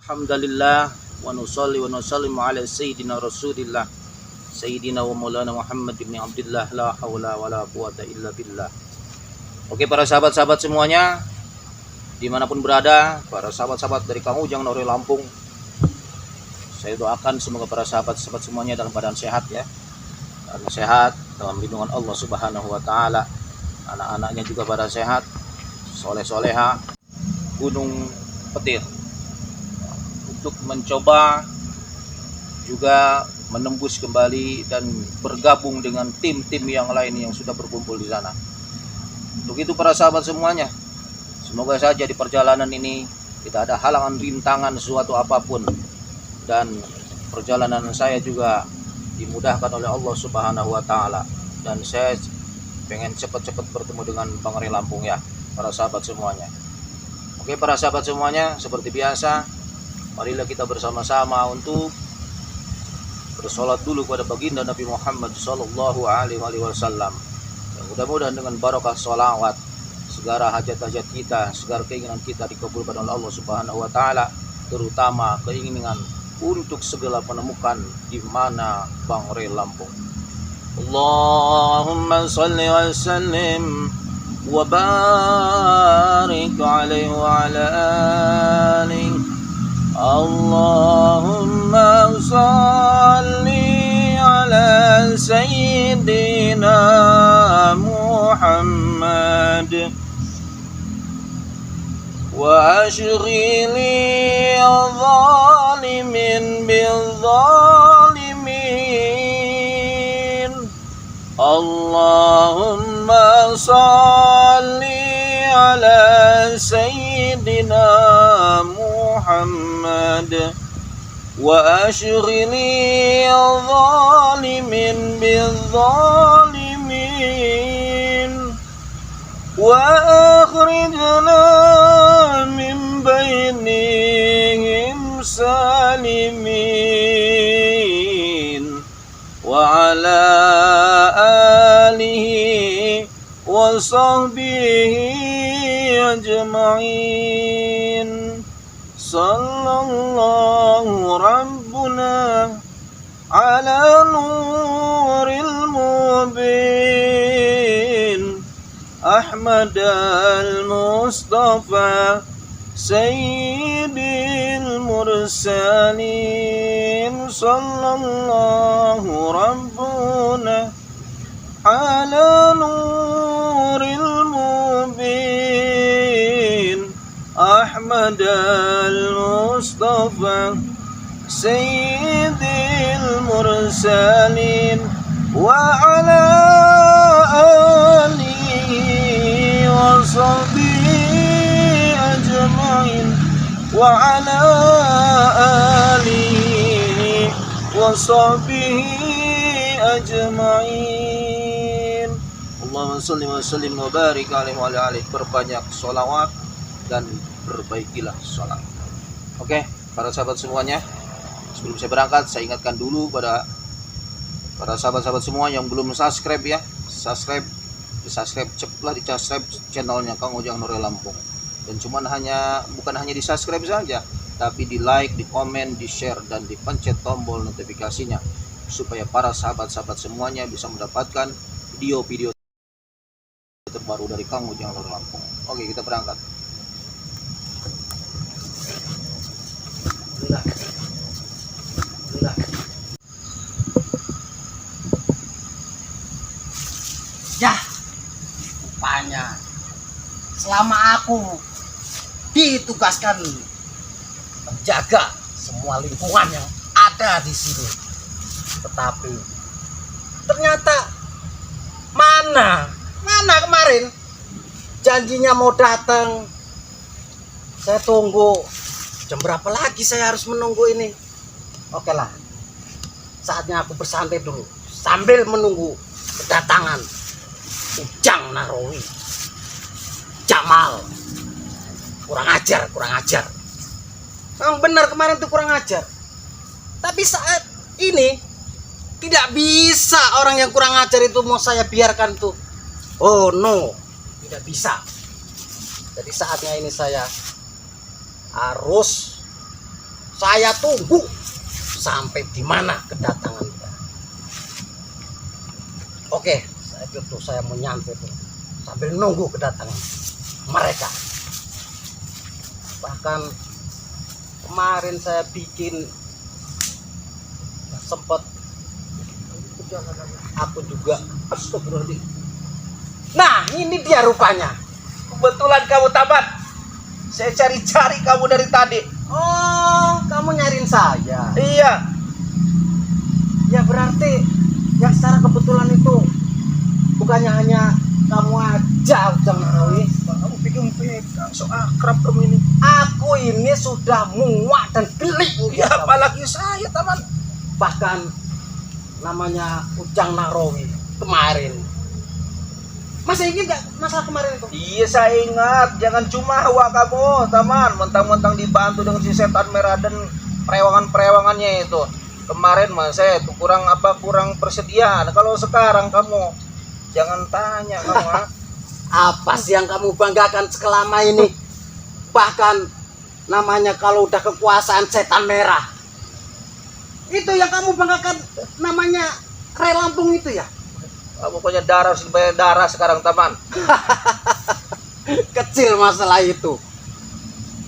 Alhamdulillah wa nusalli wa nusallimu ala sayyidina Rasulillah Sayyidina wa Maulana Muhammad bin Abdullah la haula wa la quwata illa billah. Oke para sahabat-sahabat semuanya, dimanapun berada, para sahabat-sahabat dari Kang Ujang Nuril Lampung, saya doakan semoga para sahabat-sahabat semuanya dalam keadaan sehat ya, dan sehat dalam lindungan Allah Subhanahu wa taala. Anak-anaknya juga pada sehat, soleh-soleha, gunung petir, untuk mencoba juga menembus kembali dan bergabung dengan tim-tim yang lain yang sudah berkumpul di sana. Untuk itu para sahabat semuanya, semoga saja di perjalanan ini tidak ada halangan rintangan suatu apapun, dan perjalanan saya juga dimudahkan oleh Allah Subhanahu wa taala, dan saya pengen cepat-cepat bertemu dengan Bang Ray Lampung ya para sahabat semuanya. Oke para sahabat semuanya, seperti biasa, marilah kita bersama-sama untuk bersolat dulu kepada baginda Nabi Muhammad Sallallahu Alaihi Wasallam. Yang mudah-mudahan dengan barokah sholawat, segala hajat-hajat kita, segala keinginan kita dikabulkan oleh Allah Subhanahu Wa Taala, terutama keinginan untuk segala penemukan di mana Bang Ray Lampung. Allahumma salli wa sallim wa barik alaihi wa ala alihi. Allahumma salli ala sayyidina Muhammad wa ashghili zalimin bil zalimin. Allahumma salli ala sayyidina Muhammad wa ashghili zalimin bil zalimin wa akhrijna min bainihim salimin wa ala alihi wa sahbihi ajma'in. Sallallahu Rabbuna ala nuril mubin Ahmad al-Mustafa Sayyidil Mursalin. Sallallahu Rabbuna ala nuril mubin Ahmad al-Mustafa Sayyidil Mursalin wa ala alihi wa sahbihi ajma'in wa ala alihi wa sahbihi ajma'in. Allahumma salli wa sallim wa barik alaihi wa ala alihi. Perbanyak sholawat dan perbaikilah sholat. Oke, para sahabat semuanya, sebelum saya berangkat, saya ingatkan dulu pada para sahabat-sahabat semua yang belum subscribe ya, subscribe, cepatlah di subscribe channelnya Kang Ujang Nuril Lampung. Dan bukan hanya di subscribe saja, tapi di like, di komen, di share, dan dipencet tombol notifikasinya, supaya para sahabat-sahabat semuanya bisa mendapatkan video-video terbaru dari Kang Ujang Nuril Lampung. Oke, kita berangkat. Ya, rupanya selama aku ditugaskan menjaga semua lingkungan yang ada di sini, tetapi ternyata mana kemarin janjinya mau datang. Saya tunggu, jam berapa lagi saya harus menunggu ini? Oke lah, saatnya aku bersantai dulu sambil menunggu kedatangan Ujang Narawi Jamal. Kurang ajar. Memang benar kemarin tuh kurang ajar. Tapi saat ini tidak bisa orang yang kurang ajar itu mau saya biarkan tuh. Oh no, tidak bisa. Jadi saatnya ini saya harus Saya tunggu sampai di mana kedatangan dia. Oke, saya mau nyampe tuh sambil nunggu kedatangan mereka. Bahkan kemarin saya bikin sempat aku juga. Astagfirullahaladzim. Nah, ini dia rupanya. Kebetulan kamu tamat. Saya cari-cari kamu dari tadi. Oh, kamu nyariin saya. Iya. Ya berarti yang secara kebetulan itu bukannya hanya kamu aja, Ujang Narawi. Kamu pegang so akrab kamu ini. Aku ini sudah muak dan geli. Ya, apalagi saya, teman. Bahkan namanya Ujang Narawi kemarin. Masih ingat gak masalah kemarin itu? Iya, saya ingat. Jangan cuma hawa kamu, teman. Mentang-mentang dibantu dengan si setan merah dan perewangan-perewangannya itu. Kemarin mas saya tuh kurang persediaan. Kalau sekarang kamu jangan tanya kamu. Apa sih yang kamu banggakan selama ini? Bahkan namanya kalau udah kekuasaan setan merah, itu yang kamu banggakan namanya Ray Lampung itu ya? Pokoknya darah sebanyak darah sekarang, teman. Kecil masalah itu.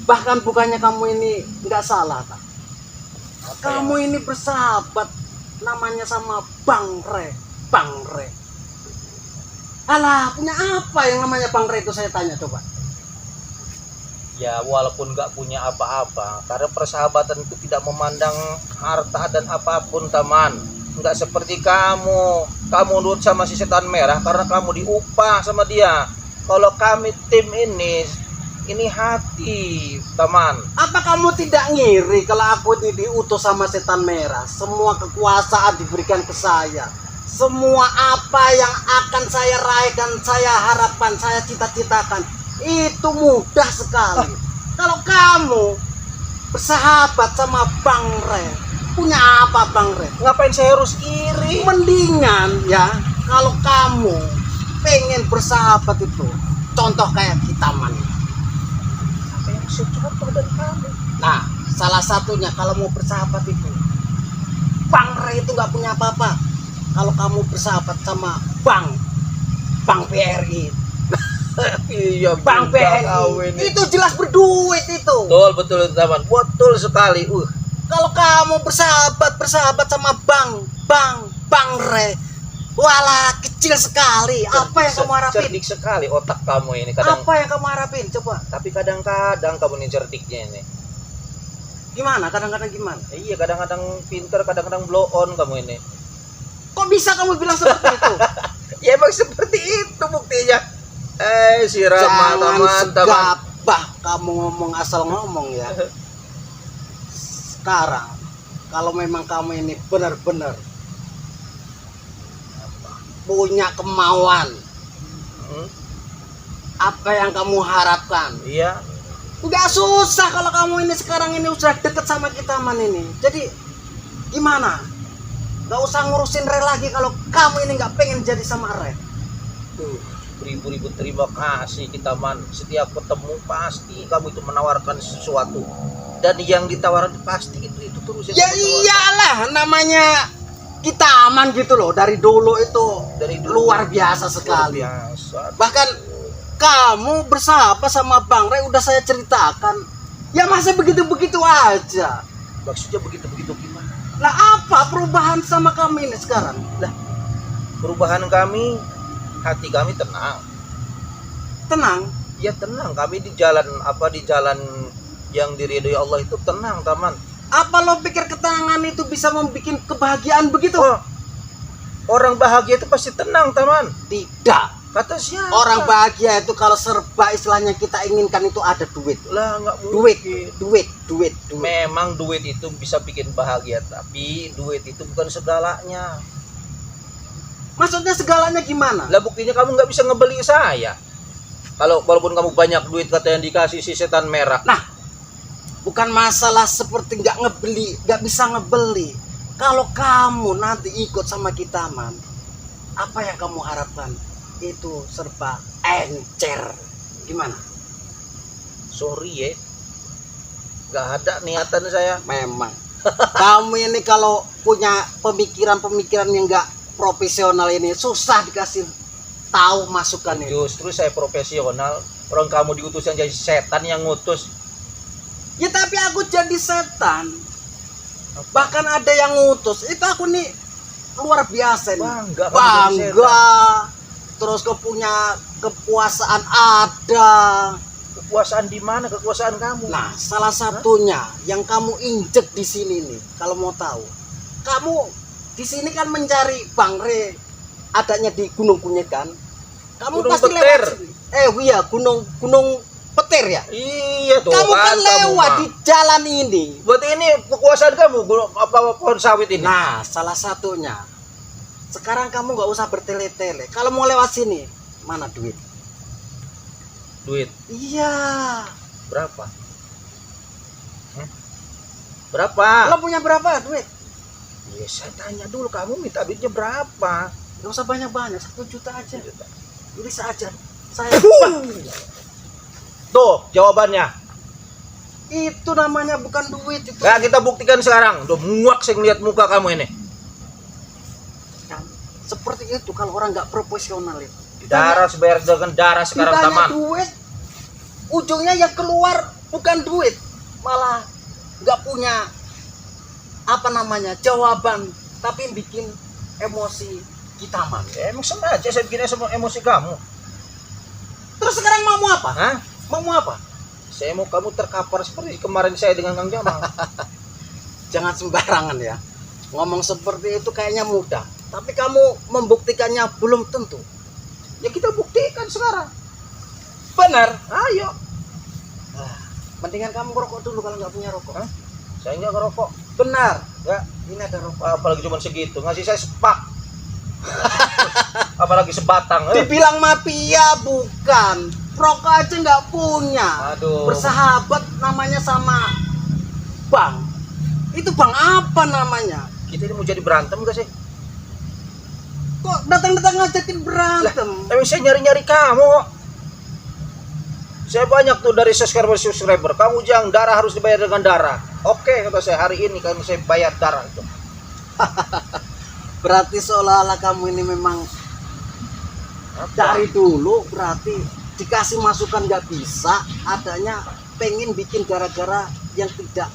Bahkan bukannya kamu ini nggak salah, tak? Kamu ini bersahabat namanya sama Bang Re. Alah, punya apa yang namanya Bang Re itu, saya tanya coba. Ya walaupun nggak punya apa-apa, karena persahabatan itu tidak memandang harta dan apapun, teman. Nggak seperti kamu nurut sama si setan merah karena kamu diupah sama dia. Kalau kami tim ini hati, teman. Apa kamu tidak ngiri kalau aku diutus sama setan merah? Semua kekuasaan diberikan ke saya. Semua apa yang akan saya raih dan saya harapkan, saya cita-citakan, itu mudah sekali. Kalau kamu bersahabat sama Bang Re, punya apa Bang Re? Ngapain saya harus iri? Mendingan ya, kalau kamu pengen bersahabat itu, contoh kayak kita man. Apa yang bisa contoh dari kamu? Nah, salah satunya kalau mau bersahabat itu, Bang Re itu nggak punya apa-apa. Kalau kamu bersahabat sama Bang BRI, iya, Bang BRI itu jelas berduit itu. Betul teman, betul sekali. Kalau kamu bersahabat sama Bang Re, walah kecil sekali. Apa yang kamu harapin? Cerdik sekali otak kamu ini. Apa yang kamu harapin? Coba. Tapi kadang-kadang kamu ini cerdiknya ini. Gimana? Kadang-kadang gimana? Iya, kadang-kadang pinter, kadang-kadang blow on kamu ini. Kok bisa kamu bilang seperti itu? Ya emang seperti itu buktinya. Si Rama, jangan segabah kamu ngomong asal ngomong ya. Sekarang kalau memang kamu ini benar-benar punya kemauan, apa yang kamu harapkan? Iya. Nggak susah kalau kamu ini sekarang ini sudah deket sama kita man ini. Jadi gimana? Nggak usah ngurusin Re lagi kalau kamu ini nggak pengen jadi sama Re. Beribu-ribu terima kasih kita man. Setiap ketemu pasti kamu itu menawarkan sesuatu. Dan yang ditawarkan pasti itu terus. Ya iyalah, namanya kita aman gitu loh. Dari dulu luar biasa sekali. Luar biasa. Bahkan kamu bersahabat sama Bang Re udah saya ceritakan. Ya masa begitu-begitu aja. Maksudnya begitu-begitu gimana? Lah apa perubahan sama kami ini sekarang? Lah, perubahan kami, hati kami tenang. Tenang? Ya tenang, kami di jalan yang diridhoi Allah itu tenang, teman. Apa lo pikir ketenangan itu bisa membuat kebahagiaan begitu? Oh, orang bahagia itu pasti tenang, teman. Tidak. Kata siapa? Orang bahagia itu kalau serba istilahnya kita inginkan itu ada duit. Lah nggak mungkin. Duit. Memang duit itu bisa bikin bahagia, tapi duit itu bukan segalanya. Maksudnya segalanya gimana? Lah buktinya kamu nggak bisa ngebeli saya. Walaupun kamu banyak duit kata yang dikasih si setan merah. Nah, bukan masalah seperti nggak bisa ngebeli. Kalau kamu nanti ikut sama kita man, apa yang kamu harapkan? Itu serba encer. Gimana? Sorry ya, Gak ada niatan saya. Memang. Kamu ini kalau punya pemikiran-pemikiran yang nggak profesional ini susah dikasih tahu masukan ini. Justru saya profesional. Orang kamu diutus yang jadi setan yang ngutus. Ya tapi aku jadi setan. Bahkan ada yang ngutus. Itu aku nih luar biasa nih. Bangga kamu jadi Bangga. Terus punya kekuasaan ada. Kekuasaan di mana kekuasaan kamu? Nah, salah satunya yang kamu injek di sini nih, kalau mau tahu. Kamu di sini kan mencari Bang Re adanya di Gunung Kunyit kan? Kamu Gunung pasti Petir. lewat sini. Iya, Gunung Petir ya? Iya tuh. Kamu kan lewat mah. di jalan ini. Berarti ini kekuasaan kamu apa pohon sawit ini? Nah, salah satunya. Sekarang kamu nggak usah bertele-tele. Kalau mau lewat sini, mana duit? Duit Iya. berapa? Berapa? Lo punya berapa duit? Ya, saya tanya dulu kamu minta duitnya berapa? Gak usah banyak-banyak, 1 juta aja. Bisa aja. Saya Tuh jawabannya. itu namanya bukan duit itu. Nah, kita buktikan sekarang. Udah muak saya ngeliat muka kamu ini. Seperti itu kalau orang nggak profesional itu. Darah sebayar dengan darah sekarang Ditanya taman. duit, ujungnya yang keluar bukan duit, malah nggak punya apa namanya jawaban, tapi bikin emosi kita man. Ya, emang sengaja saya bikin emosi kamu. Terus sekarang mau apa? Hah? Mau apa? Saya mau kamu terkapar seperti kemarin saya dengan Kang Jamal. Jangan sembarangan ya. Ngomong seperti itu kayaknya mudah, tapi kamu membuktikannya belum tentu. Ya kita buktikan sekarang. Benar. Ayo. Mendingan kamu rokok dulu kalau nggak punya rokok. Hah? Saya nggak ngerokok. Benar. Ya, Ini ada rokok. apalagi cuma segitu. Ngasih saya sepak. Apalagi sebatang. Dibilang mafia bukan. Rokok aja nggak punya. Aduh. Bersahabat namanya sama Bang. Itu Bang apa namanya? Kita ini mau jadi berantem gak sih? Kok datang-datang ngajakin berantem? Tapi saya nyari-nyari kamu. Saya banyak tuh dari subscriber. Kamu jangan darah harus dibayar dengan darah. Oke, kata saya hari ini kan saya bayar darah itu. Berarti seolah-olah kamu ini memang dari dulu berarti dikasih masukan nggak bisa, adanya pengen bikin gara-gara yang tidak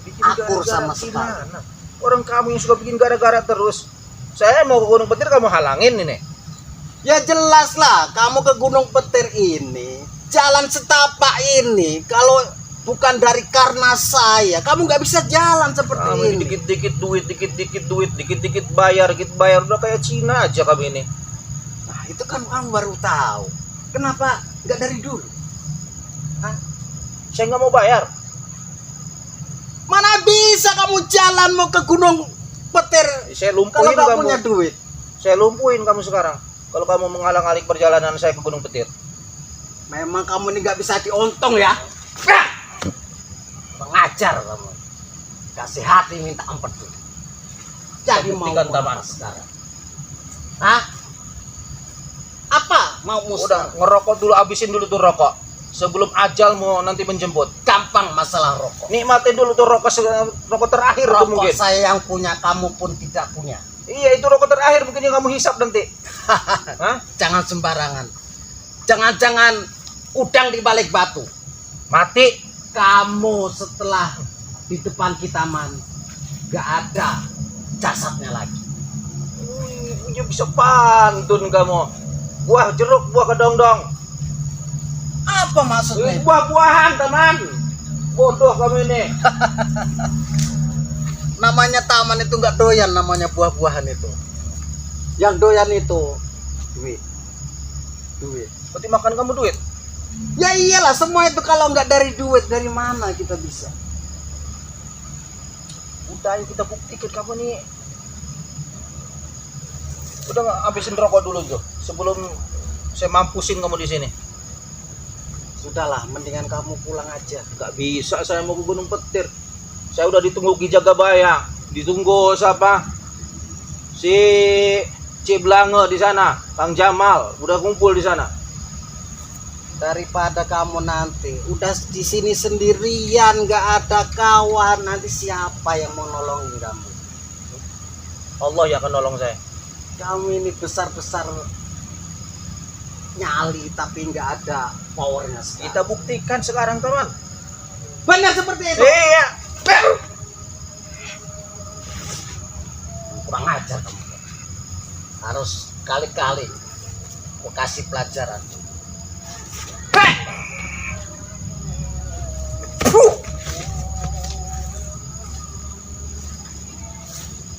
Bikin akur gara-gara sama sekali. gimana? Orang kamu yang suka bikin gara-gara terus. Saya mau ke Gunung Petir kamu halangin ini. Ya jelas lah, kamu ke Gunung Petir ini, jalan setapak ini, kalau bukan dari karena saya, kamu nggak bisa jalan seperti Kamu ini. dikit-dikit duit, dikit-dikit duit, dikit-dikit bayar, udah kayak Cina aja kamu ini. Nah, itu kan kamu baru tahu. Kenapa nggak dari dulu? Hah? Saya nggak mau bayar. Mana bisa kamu jalan mau ke Gunung Petir Saya kalau lumpuhin nggak kamu. punya duit? Saya lumpuhin kamu sekarang. Kalau kamu menghalang-halangi perjalanan saya ke Gunung Petir. Memang kamu ini nggak bisa diontong ya. Nah, pengajar kamu. Kasih hati minta empedu. Jadi Saya mau buktikan, apa Taman. sekarang? Hah? Apa mau Udah musnah? ngerokok dulu, abisin dulu tuh rokok. Sebelum ajal mau nanti menjemput. Gampang masalah rokok. Nikmatin dulu tuh rokok terakhir tuh Rokok mungkin. saya yang punya, kamu pun tidak punya. Iya, itu rokok terakhir mungkin yang kamu hisap nanti. Hah? Jangan sembarangan. Jangan-jangan udang di balik batu. Mati. Kamu setelah di depan kita man, gak ada jasadnya lagi. Punya bisa pantun kamu. Buah jeruk, buah kedongdong. Apa maksudnya? Buah-buahan, teman. Bodoh kamu ini. Namanya taman itu nggak doyan, namanya buah-buahan itu. Yang doyan itu duit. Duit. Berarti makan kamu duit. Ya iyalah, semua itu kalau nggak dari duit, dari mana kita bisa? Udah, ayo kita buktikan kamu nih. Udah nggak habisin rokok dulu tuh sebelum saya mampusin kamu di sini. Sudahlah, mendingan kamu pulang aja. Nggak bisa saya mau ke Gunung Petir. Saya udah ditunggu Ki Jagabaya, ditunggu siapa? Si Ciblange di sana, Kang Jamal udah kumpul di sana. daripada kamu nanti udah di sini sendirian, nggak ada kawan, nanti siapa yang mau nolongin kamu? Allah yang akan nolong saya. Kamu ini besar-besar nyali tapi nggak ada powernya sekali. Kita buktikan sekarang teman. Benar seperti itu. Iya. Kurang ajar kamu. Harus kali-kali aku kasih pelajaran.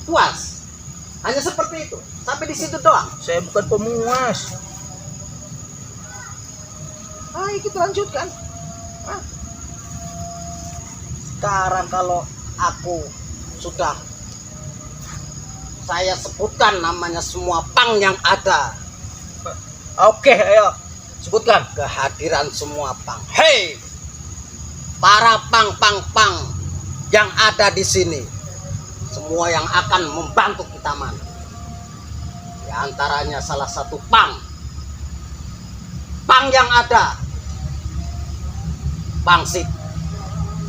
Puas? Hanya seperti itu. Sampai di situ doang. Saya bukan pemuas. Ayo kita lanjutkan. Sekarang kalau aku sudah saya sebutkan namanya semua pang yang ada. Oke, ayo sebutkan. Kehadiran semua pang. Hei, para pang yang ada di sini, semua yang akan membantu kita mana. Di antaranya salah satu pang yang ada, pangsit,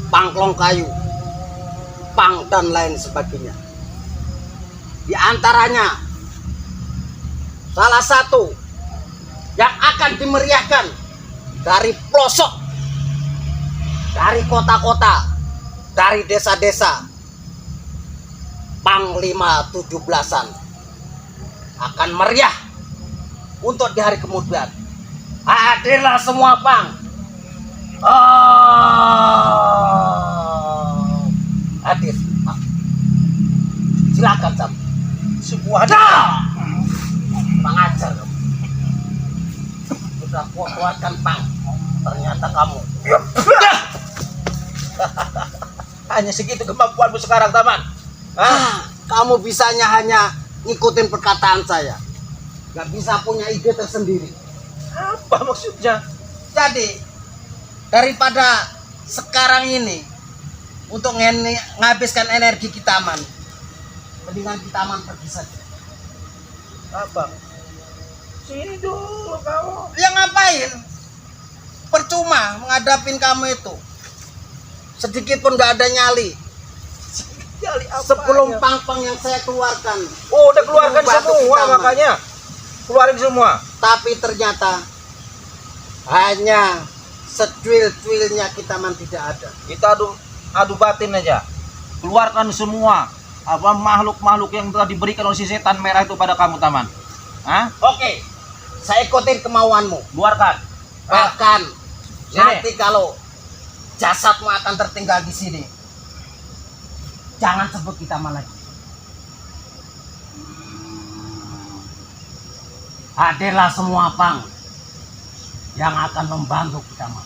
pangklong kayu, pang dan lain sebagainya. Di antaranya salah satu yang akan dimeriahkan dari pelosok, dari kota-kota, dari desa-desa, Panglima 17-an akan meriah untuk di hari kemudian. Hadirlah semua pang. Hadir, Pak. Silakan, Sam. Sebuah Pengajar kamu. Sudah kuatkan pang. Ternyata kamu hanya segitu kemampuanmu sekarang, Taman. kamu bisanya hanya ngikutin perkataan saya. Gak bisa punya ide tersendiri. Apa maksudnya? Jadi daripada sekarang ini untuk menghabiskan energi kita man, mendingan kita man pergi saja. Apa? Sini dulu kamu. Ya ngapain? Percuma menghadapin kamu itu. Sedikit pun gak ada nyali. Jali apa Sebelum ya? pang-pang yang saya keluarkan. Oh, udah keluarkan Batu semua kita, makanya. Keluarin semua. Tapi ternyata hanya secuil-cuilnya kita man tidak ada. Kita adu batin aja. Keluarkan semua apa makhluk-makhluk yang telah diberikan oleh si setan merah itu pada kamu, Taman. Oke, saya ikutin kemauanmu. Keluarkan. Bahkan Sini. nanti kalau jasadmu akan tertinggal di sini, jangan sebut kita man lagi. Hadirlah semua pang yang akan membantu kita man.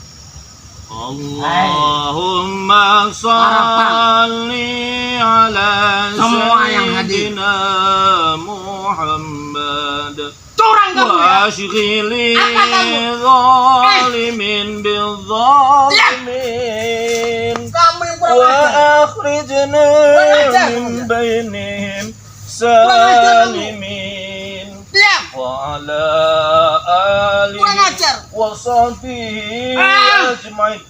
Allahumma salli ala Semua yang hadir. Sayyidina Muhammad Curang kamu ya. Washghili Apa kamu? zalimin bizzalimin Kamu yang kurang Wa ajar. akhrijna ajar. min bainihim ajar kamu. salimin Diam. Wa ala alihi Kurang ajar. wa sahbihi ajmain.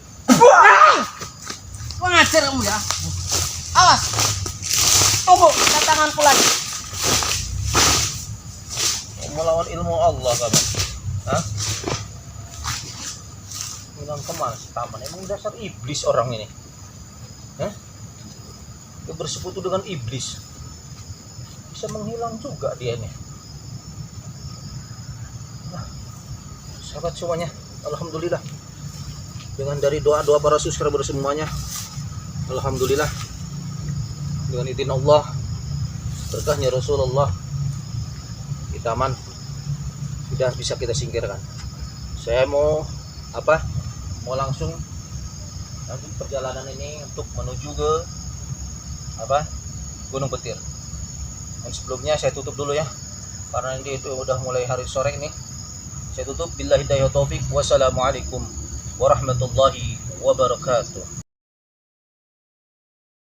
Kurang ajar kamu ya. Awas. Tunggu tanganku lagi. Melawan ilmu Allah kamu. Bilang kemana si Taman? Emang dasar iblis orang ini. Dia bersekutu dengan iblis. Bisa menghilang juga dia nih. Nah, sahabat semuanya, alhamdulillah. Dengan dari doa-doa para subscriber semuanya, alhamdulillah. Dengan izin Allah, berkahnya Rasulullah, Taman sudah bisa kita singkirkan. Saya mau langsung lanjut perjalanan ini untuk menuju ke Gunung Petir. Dan sebelumnya saya tutup dulu ya, karena ini udah mulai hari sore ini. Saya tutup. Billahi hidayah taufik. Wassalamualaikum warahmatullahi wabarakatuh.